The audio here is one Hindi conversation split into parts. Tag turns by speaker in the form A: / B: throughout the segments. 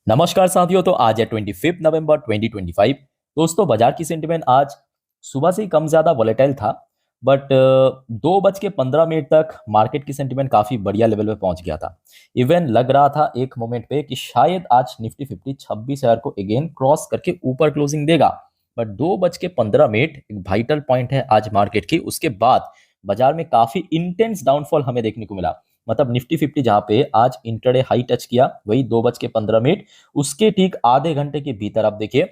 A: नमस्कार साथियों। तो आज है 25 नवंबर 2025। दोस्तों, बाजार की सेंटिमेंट आज सुबह से ही कम ज्यादा वॉलेटाइल था, बट 2:15 तक मार्केट की सेंटिमेंट काफी बढ़िया लेवल पे पहुंच गया था। इवन लग रहा था एक मोमेंट पे कि शायद आज निफ्टी 50 26,000 को अगेन क्रॉस करके ऊपर क्लोजिंग देगा। बट 2:15 एक वाइटल पॉइंट है आज मार्केट की, उसके बाद बाजार में काफी इंटेंस डाउनफॉल हमें देखने को मिला। मतलब निफ्टी 50 जहां पे आज इंटरडे हाई टच किया, वही 2:15, उसके ठीक आधे घंटे के भीतर आप देखिए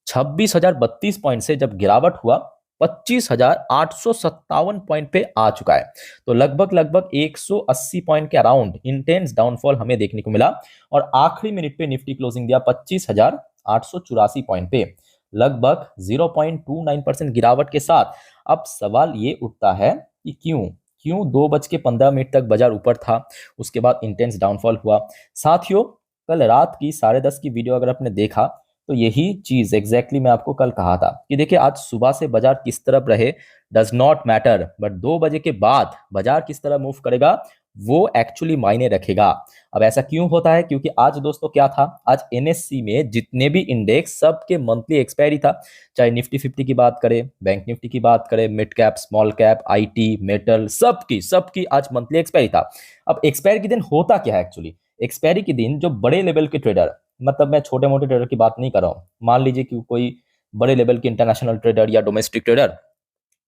A: 26,032 पॉइंट से जब गिरावट हुआ 25,857 पॉइंट पे आ चुका है। तो लगभग लगभग 180 पॉइंट के अराउंड इंटेंस डाउनफॉल हमें देखने को मिला। और आखिरी मिनट पे निफ्टी क्लोजिंग दिया 25,884 पॉइंट पे, लगभग 0.29% गिरावट के साथ। अब सवाल ये उठता है कि क्यों क्यों 2:15 तक बाजार ऊपर था, उसके बाद इंटेंस डाउनफॉल हुआ। साथियों, कल रात की 10:30 की वीडियो अगर आपने देखा तो यही चीज एग्जैक्टली मैं आपको कल कहा था कि देखिए आज सुबह से बाजार किस तरफ रहे डज नॉट मैटर, बट 2 बजे के बाद बाजार किस तरह मूव करेगा वो एक्चुअली मायने रखेगा। अब ऐसा क्यों होता है? क्योंकि आज दोस्तों क्या था, आज एनएससी में जितने भी इंडेक्स सबके मंथली एक्सपायरी था। चाहे निफ्टी 50 की बात करें, बैंक निफ्टी की बात करें, mid cap, small cap, IT, metal, सबकी सबकी आज मंथली एक्सपायरी था। अब एक्सपायरी के दिन होता क्या है एक्चुअली? एक्सपायरी के दिन जो बड़े लेवल के ट्रेडर, मतलब मैं छोटे मोटे ट्रेडर की बात नहीं कर रहा हूँ, मान लीजिए कि कोई बड़े लेवल के इंटरनेशनल ट्रेडर या डोमेस्टिक ट्रेडर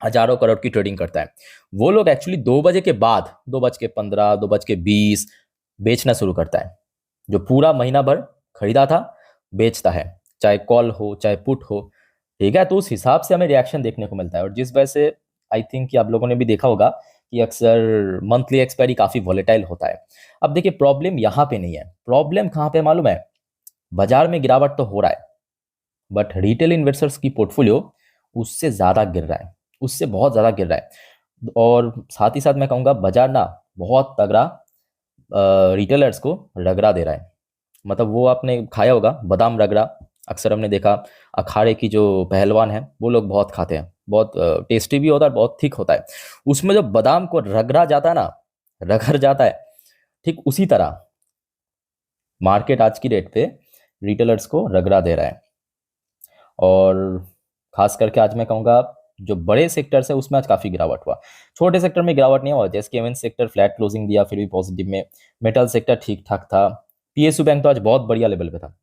A: हजारों करोड़ की ट्रेडिंग करता है, वो लोग एक्चुअली 2 बजे के बाद 2:15, 2:20 बेचना शुरू करता है। जो पूरा महीना भर खरीदा था बेचता है, चाहे कॉल हो चाहे पुट हो। ठीक है, तो उस हिसाब से हमें रिएक्शन देखने को मिलता है। और जिस वजह से आई थिंक कि आप लोगों ने भी देखा होगा कि अक्सर मंथली एक्सपायरी काफी वॉलेटाइल होता है। अब देखिए प्रॉब्लम यहाँ पे नहीं है, प्रॉब्लम कहाँ पे मालूम है? बाजार में गिरावट तो हो रहा है, बट रिटेल इन्वेस्टर्स की पोर्टफोलियो उससे ज्यादा गिर रहा है, उससे बहुत ज्यादा गिर रहा है। और साथ ही साथ मैं कहूँगा बाजार ना बहुत तगड़ा रिटेलर्स को रगड़ा दे रहा है। मतलब वो आपने खाया होगा बादाम रगड़ा, अक्सर हमने देखा अखाड़े की जो पहलवान है वो लोग बहुत खाते हैं, बहुत टेस्टी भी होता है, बहुत थिक होता है। उसमें जो बादाम को रगड़ा जाता है ना, रगड़ जाता है, ठीक उसी तरह मार्केट आज की डेट पे रिटेलर्स को रगड़ा दे रहा है। और खास करके आज मैं कहूँगा जो बड़े सेक्टर्स है उसमें आज काफी गिरावट हुआ। छोटे सेक्टर में गिरावट नहीं हुआ, जैसे केवन सेक्टर फ्लैट क्लोजिंग दिया फिर भी पॉजिटिव में। मेटल सेक्टर ठीक ठाक था। पीएसयू बैंक तो आज बहुत बढ़िया लेवल पे था,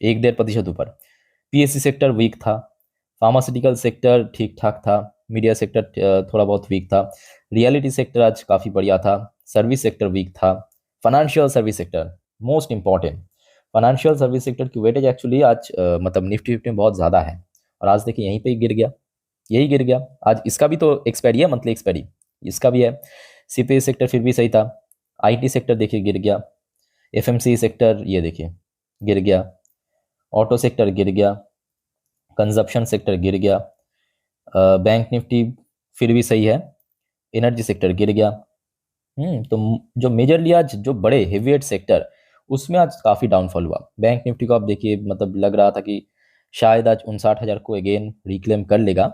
A: 1.5% ऊपर। पीएससी सेक्टर वीक था। फार्मास्यूटिकल सेक्टर ठीक ठाक था। मीडिया सेक्टर थोड़ा बहुत वीक था। रियलिटी सेक्टर आज काफी बढ़िया था। सर्विस सेक्टर वीक था। Financial service sector most important, financial service sector की वेटेज एक्चुअली आज मतलब निफ्टी 50 में बहुत ज्यादा है। और आज देखिए यहीं पे ही गिर गया, यही गिर गया। आज इसका भी तो एक्सपायरी है, मंथली एक्सपायरी इसका भी है। सीपीएस सेक्टर फिर भी सही था। आईटी सेक्टर देखिए गिर गया। एफएमसी सेक्टर ये देखिए गिर गया। ऑटो सेक्टर गिर गया। कंजप्शन सेक्टर गिर गया। बैंक निफ्टी फिर भी सही है। एनर्जी सेक्टर गिर गया। तो जो मेजरली आज जो बड़े हेवीवेट सेक्टर उसमें आज काफी डाउनफॉल हुआ। बैंक निफ्टी को आप देखिए, मतलब लग रहा था कि शायद आज 59,000 को अगेन रिक्लेम कर लेगा,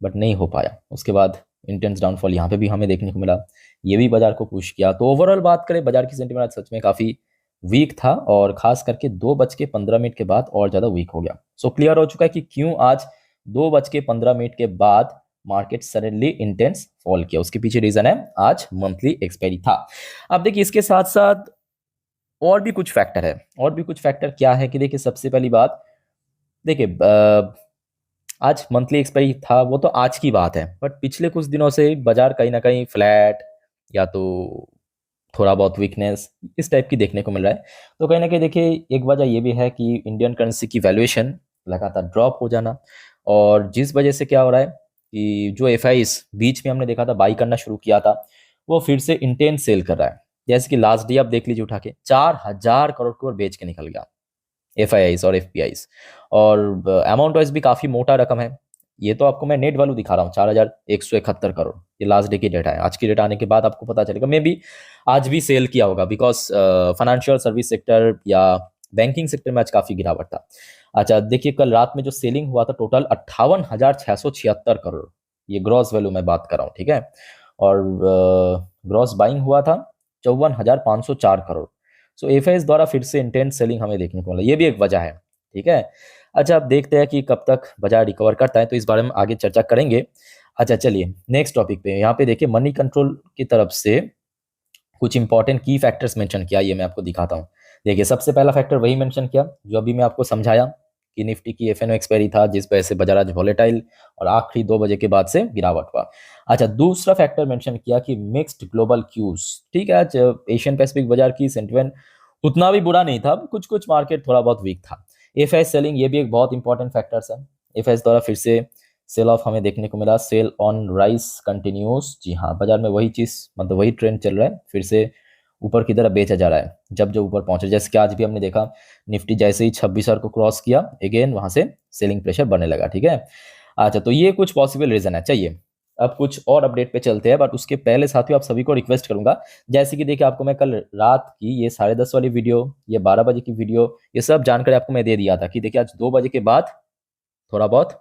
A: बट नहीं हो पाया। उसके बाद इंटेंस डाउनफॉल यहाँ पे भी हमें देखने को मिला, ये भी बाजार को पुश किया। तो ओवरऑल बात करें बाजार की सेंटीमेंट आज सच में काफी वीक था, और खास करके 2:15 के बाद और ज्यादा वीक हो गया। सो क्लियर हो चुका है कि क्यों आज 2:15 के बाद मार्केट सडनली इंटेंस फॉल किया। उसके पीछे रीजन है आज मंथली एक्सपायरी था। अब देखिए इसके साथ साथ और भी कुछ फैक्टर है। और भी कुछ फैक्टर क्या है कि देखिए सबसे पहली बात, देखिए आज मंथली एक्सपायरी था वो तो आज की बात है, बट पिछले कुछ दिनों से बाजार कहीं ना कहीं फ्लैट या तो थोड़ा बहुत वीकनेस इस टाइप की देखने को मिल रहा है। तो कहीं ना कहीं देखिए एक वजह ये भी है कि इंडियन करेंसी की वैल्यूएशन लगातार ड्रॉप हो जाना, और जिस वजह से क्या हो रहा है कि जो एफ बीच में हमने देखा था बाई करना शुरू किया था, वो फिर से इंटेंस सेल कर रहा है। जैसे कि लास्ट डे आप देख लीजिए उठा के 4,000 करोड़ की ओर बेच के निकल गया एफ और एफ और अमाउंट वाइज भी काफी मोटा रकम है। ये तो आपको मैं नेट वैल्यू दिखा रहा हूँ 4,171 करोड़, ये लास्ट डे की डेटा है। आज की डेटा आने के बाद आपको पता चलेगा, मे बी आज भी सेल किया होगा, बिकॉज फाइनेंशियल सर्विस सेक्टर या बैंकिंग सेक्टर में आज काफी गिरावट था। अच्छा देखिए कल रात में जो सेलिंग हुआ था टोटल 58,676 करोड़, ये ग्रॉस वैल्यू में बात कर रहा हूँ, ठीक है। और ग्रॉस बाइंग हुआ था 54,504 करोड़। सो एफआईएस द्वारा फिर से इंटेंस सेलिंग हमें देखने को मिला, ये भी एक वजह है। ठीक है, अच्छा अब देखते हैं कि कब तक बाजार रिकवर करता है, तो इस बारे में आगे चर्चा करेंगे। अच्छा चलिए नेक्स्ट टॉपिक पे, यहाँ पे देखिए मनी कंट्रोल की तरफ से कुछ इंपॉर्टेंट की फैक्टर्स मेंशन किया, ये मैं आपको दिखाता हूँ। देखिए सबसे पहला फैक्टर वही मेंशन किया जो अभी मैं आपको समझाया कि निफ्टी की एफएनओ एक्सपायरी था, जिस वजह से बाजार आज वॉलेटाइल और आखिरी 2 बजे के बाद से गिरावट हुआ। अच्छा दूसरा फैक्टर मेंशन किया कि मिक्स्ड ग्लोबल क्यूज। ठीक है, आज एशियन पैसिफिक बाजार की सेंटिमेंट उतना भी बुरा नहीं था, कुछ कुछ मार्केट थोड़ा बहुत वीक था। एफआईएस सेलिंग ये भी एक बहुत इंपॉर्टेंट फैक्टर्स है। एफआईएस द्वारा फिर से सेल ऑफ हमें देखने को मिला, सेल ऑन राइस कंटिन्यूस। जी हाँ, बाजार में वही चीज, मतलब वही ट्रेंड चल रहा है, फिर से ऊपर की तरफ बेचा जा रहा है जब जो ऊपर पहुंचे। जैसे कि आज भी हमने देखा निफ्टी जैसे ही 26,000 को क्रॉस किया, अगेन वहां से सेलिंग प्रेशर बढ़ने लगा। ठीक है, अच्छा तो ये कुछ पॉसिबल रीजन है। चाहिए अब कुछ और अपडेट पे चलते हैं, बट उसके पहले साथियों आप सभी को रिक्वेस्ट करूंगा, जैसे कि देखिए आपको मैं कल रात की ये 10:30 वाली वीडियो, ये 12 बजे की वीडियो, ये सब जानकारी आपको मैं दे दिया था कि देखिए आज 2 बजे के बाद थोड़ा बहुत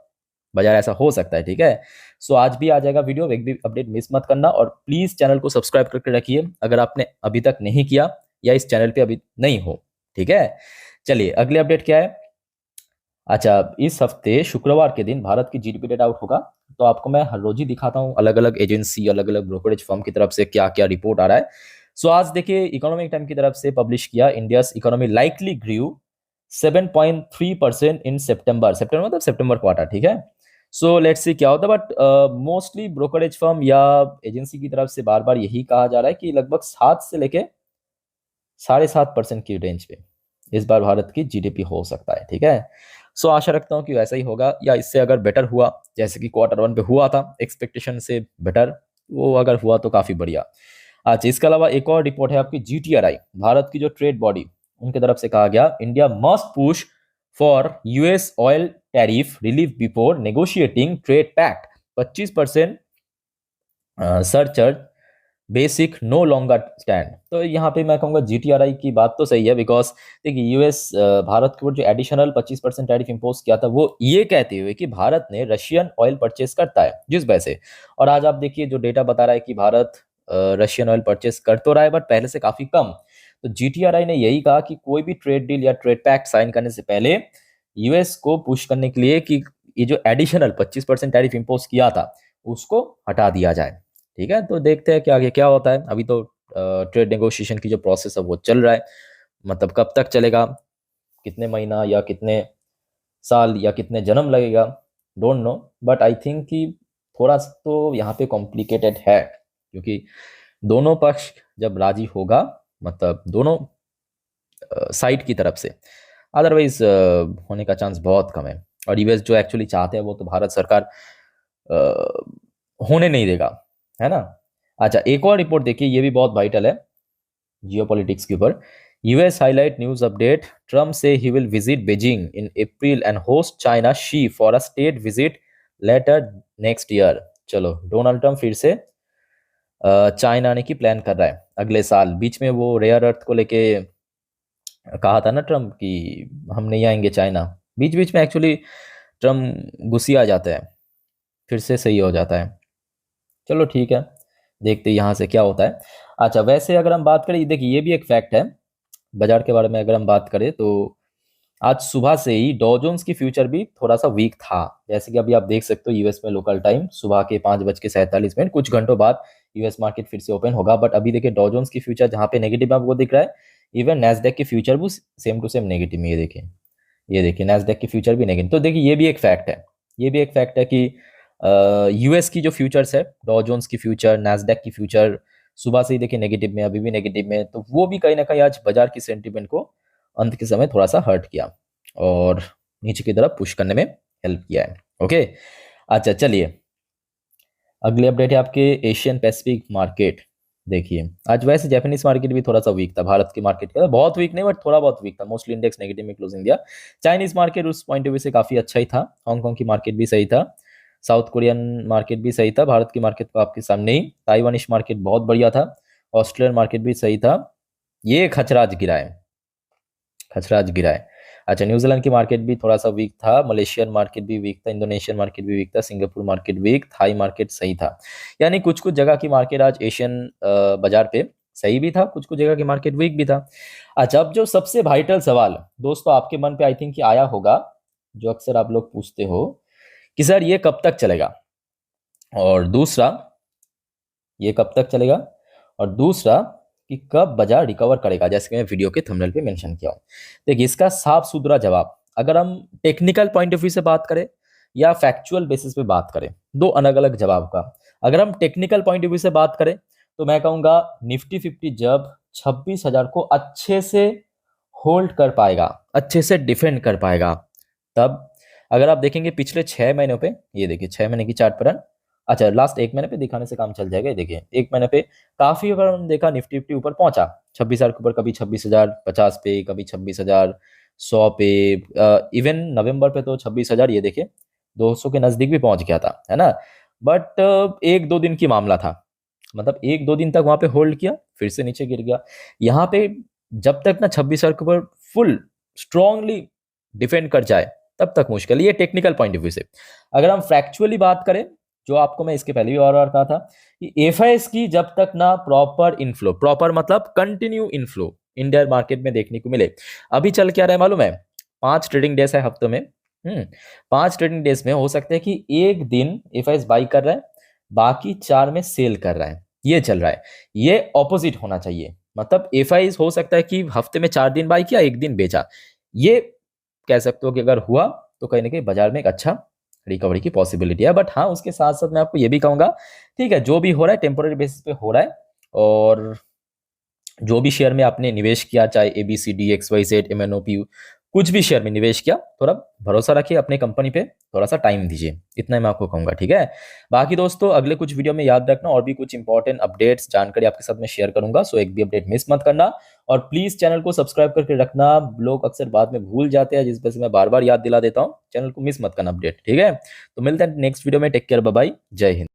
A: बाजार ऐसा हो सकता है। ठीक है, सो आज भी आ जाएगा वीडियो, एक भी अपडेट मिस मत करना, और प्लीज चैनल को सब्सक्राइब करके रखिए अगर आपने अभी तक नहीं किया या इस चैनल पे अभी नहीं हो। ठीक है, चलिए अगले अपडेट क्या है। अच्छा इस हफ्ते शुक्रवार के दिन भारत की जीडीपी डेटा आउट होगा, तो आपको मैं हर रोज ही दिखाता हूँ अलग अलग एजेंसी, अलग अलग ब्रोकरेज फर्म की तरफ से क्या क्या रिपोर्ट आ रहा है। सो आज देखिए इकोनॉमिक टाइम की तरफ से पब्लिश किया, इंडियाज इकोनॉमी लाइकली ग्रू 7.3% इन सितंबर, सितंबर मतलब सितंबर क्वार्टर। ठीक है, सो लेट्स सी क्या होता है, बट मोस्टली ब्रोकरेज फर्म या एजेंसी की तरफ से बार बार यही कहा जा रहा है कि लगभग 7 से लेके 7.5% की रेंज पे इस बार भारत की जीडीपी हो सकता है। ठीक है, सो आशा रखता हूँ कि वैसा ही होगा, या इससे अगर बेटर हुआ जैसे कि Q1 पे हुआ था एक्सपेक्टेशन से बेटर, वो अगर हुआ तो काफी बढ़िया। अच्छा इसके अलावा एक और रिपोर्ट है आपकी GTRI, भारत की जो ट्रेड बॉडी, उनके तरफ से कहा गया India must push for US oil tariff relief before negotiating trade pact, 25% surcharge basic no longer stand. तो यहाँ पे मैं कहूँगा GTRI की बात तो सही है, बिकॉज देखिए यूएस भारत के ऊपर जो एडिशनल 25% टैरिफ इम्पोज किया था, वो ये कहते हुए कि भारत ने रशियन ऑयल परचेस करता है जिस वजह से। और आज आप देखिए जो डेटा बता रहा है कि भारत रशियन ऑयल परचेस कर तो रहा है बट पहले से काफी कम। तो GTRI ने यही कहा कि कोई भी ट्रेड डील या ट्रेड पैक्ट साइन करने से पहले यूएस को पुश करने के लिए कि ये जो एडिशनल 25% टैरिफ इम्पोज किया था उसको हटा दिया जाए। ठीक है, तो देखते हैं कि आगे क्या होता है। अभी तो ट्रेड नेगोशिएशन की जो प्रोसेस है वो चल रहा है, मतलब कब तक चलेगा, कितने महीना या कितने साल या कितने जन्म लगेगा, don't know, but I think कि थोड़ा सा तो यहाँ पे कॉम्प्लिकेटेड है, क्योंकि दोनों पक्ष जब राजी होगा, मतलब दोनों साइड की तरफ से, अदरवाइज होने का चांस बहुत कम है। और यूएस जो एक्चुअली चाहते हैं वो तो भारत सरकार होने नहीं देगा, है ना। अच्छा एक और रिपोर्ट देखिए, ये भी बहुत वाइटल है जियोपॉलिटिक्स के ऊपर। US highlight news update, Trump says he will visit Beijing in April and host China Xi for a state visit later next year. चलो डोनाल्ड ट्रम्प फिर से चाइना आने की प्लान कर रहा है अगले साल। बीच में वो रेयर अर्थ को लेके कहा था ना ट्रम्प कि हम नहीं आएंगे चाइना, बीच बीच में एक्चुअली ट्रम्प गुस्से आ जाता है, फिर से सही हो जाता है। चलो ठीक है, देखते हैं यहाँ से क्या होता है। अच्छा वैसे अगर हम बात करें, देखिए ये भी एक फैक्ट है बाजार के बारे में, अगर हम बात करें तो आज सुबह से ही डॉ जोन्स की फ्यूचर भी थोड़ा सा वीक था। जैसे कि अभी आप देख सकते हो यूएस में लोकल टाइम सुबह के 5:47, कुछ घंटों बाद यूएस मार्केट फिर से ओपन होगा। बट अभी देखिए डॉ जोन्स की फ्यूचर जहाँ पे नेगेटिव आपको दिख रहा है, इवन नैस्डैक की फ्यूचर भी सेम टू सेम नेगेटिव में। ये देखिए नैस्डैक की फ्यूचर भी नेगेटिव। तो देखिए ये भी एक फैक्ट है, ये भी एक फैक्ट है कि यूएस की जो फ्यूचर्स है, डॉ जोन्स की फ्यूचर, नैस्डैक की फ्यूचर सुबह से ही देखिए नेगेटिव में, अभी भी नेगेटिव में। तो वो भी कहीं ना कहीं आज बाजार की सेंटीमेंट को अंत के समय थोड़ा सा हर्ट किया और नीचे की तरफ पुश करने में हेल्प किया है। ओके, अच्छा चलिए अगले अपडेट है आपके एशियन पैसिफिक मार्केट। देखिए आज वैसे जापानीज मार्केट भी थोड़ा सा वीक था, भारत की मार्केट का बहुत वीक नहीं बट थोड़ा बहुत वीक था, मोस्टली इंडेक्स नेगेटिव में क्लोजिंग दिया। चाइनीज मार्केट उस पॉइंट ऑफ व्यू से काफी अच्छा ही था, हांगकांग की मार्केट भी सही था, साउथ कोरियन मार्केट भी सही था, भारत की मार्केट तो आपके सामने ही, ताइवानिश मार्केट बहुत बढ़िया था, ऑस्ट्रेलियन मार्केट भी सही था। ये खचराज गिरा है, खचराज गिरा है। अच्छा न्यूजीलैंड की मार्केट भी थोड़ा सा वीक था, मलेशियन मार्केट भी वीक था, इंडोनेशियन मार्केट भी वीक था, Singapore market weak, Thai market सही था। यानी कुछ कुछ जगह की मार्केट आज एशियन बाजार पे सही भी था, कुछ कुछ जगह की मार्केट वीक भी था। अच्छा, अब जो सबसे वाइटल सवाल दोस्तों आपके मन पे आई थिंक कि आया होगा, जो अक्सर आप लोग पूछते हो कि सर ये कब तक चलेगा, और दूसरा ये कब तक चलेगा, और दूसरा कि कब बाजार रिकवर करेगा, जैसे कि मैं वीडियो के थंबनेल पे मेंशन किया हूं। देखिए, इसका साफ सुथरा जवाब, अगर हम टेक्निकल पॉइंट ऑफ व्यू से बात करें या फैक्चुअल बेसिस पे बात करें, दो अलग अलग जवाब का। अगर हम टेक्निकल पॉइंट ऑफ व्यू से बात करें तो मैं कहूंगा निफ्टी 50 जब 26,000 को अच्छे से होल्ड कर पाएगा, अच्छे से डिफेंड कर पाएगा, तब। अगर आप देखेंगे पिछले 6 महीनों पे, ये देखिए 6 महीने की चार्ट पैटर्न, अच्छा लास्ट 1 महीने पे दिखाने से काम चल जाएगा। ये देखिए 1 महीने पे काफी बार हमने देखा निफ्टी फिफ्टी ऊपर पहुंचा 26,000 के ऊपर, कभी 26,050 पे, कभी 26,100 पे, इवन नवंबर पे तो 26,000 ये देखिए 200 के नजदीक भी पहुंच गया था, है ना। बट 1-2 दिन की मामला था, मतलब 1-2 दिन तक वहां पे होल्ड किया, फिर से नीचे गिर गया। यहाँ पे जब तक ना 26,000 के ऊपर फुल स्ट्रांगली डिफेंड कर जाए तब तक मुश्किल है, ये टेक्निकल पॉइंट ऑफ व्यू से। अगर हम फैक्चुअली बात करें, जो आपको मैं इसके पहले भी बार बार कहा था कि एफआईएस की जब तक ना प्रॉपर इनफ्लो, प्रॉपर मतलब कंटिन्यू इनफ्लो इंडियन मार्केट में देखने को मिले। अभी चल क्या रहा है मालूम है, 5 ट्रेडिंग डेज है हफ्ते में। 5 ट्रेडिंग डेज में हो सकता है कि एक दिन एफआईएस बाई कर रहा है, बाकी 4 में सेल कर रहा है, ये चल रहा है। ये ऑपोजिट होना चाहिए, मतलब एफआईएस हो सकता है कि हफ्ते में 4 दिन बाई किया, एक दिन बेचा। ये कह सकते हो कि अगर हुआ तो कहीं ना कहीं बाजार में एक अच्छा रिकवरी की पॉसिबिलिटी है। बट हाँ, उसके साथ साथ मैं आपको ये भी कहूंगा, ठीक है, जो भी हो रहा है टेम्पोररी बेसिस पे हो रहा है, और जो भी शेयर में आपने निवेश किया, चाहे ABCD XYZ MNOP, कुछ भी शेयर में निवेश किया, थोड़ा भरोसा रखिए अपने कंपनी पे, थोड़ा सा टाइम दीजिए, इतना ही मैं आपको कहूंगा, ठीक है। बाकी दोस्तों अगले कुछ वीडियो में याद रखना, और भी कुछ इंपॉर्टेंट अपडेट्स जानकारी आपके साथ में शेयर करूंगा, सो एक भी अपडेट मिस मत करना। और प्लीज चैनल को सब्सक्राइब करके रखना, लोग अक्सर बाद में भूल जाते हैं, जिस वजह से मैं बार बार याद दिला देता हूँ, चैनल को मिस मत करना अपडेट, ठीक है। तो मिलते हैं नेक्स्ट वीडियो में, टेक केयर, बाय बाय, जय हिंद।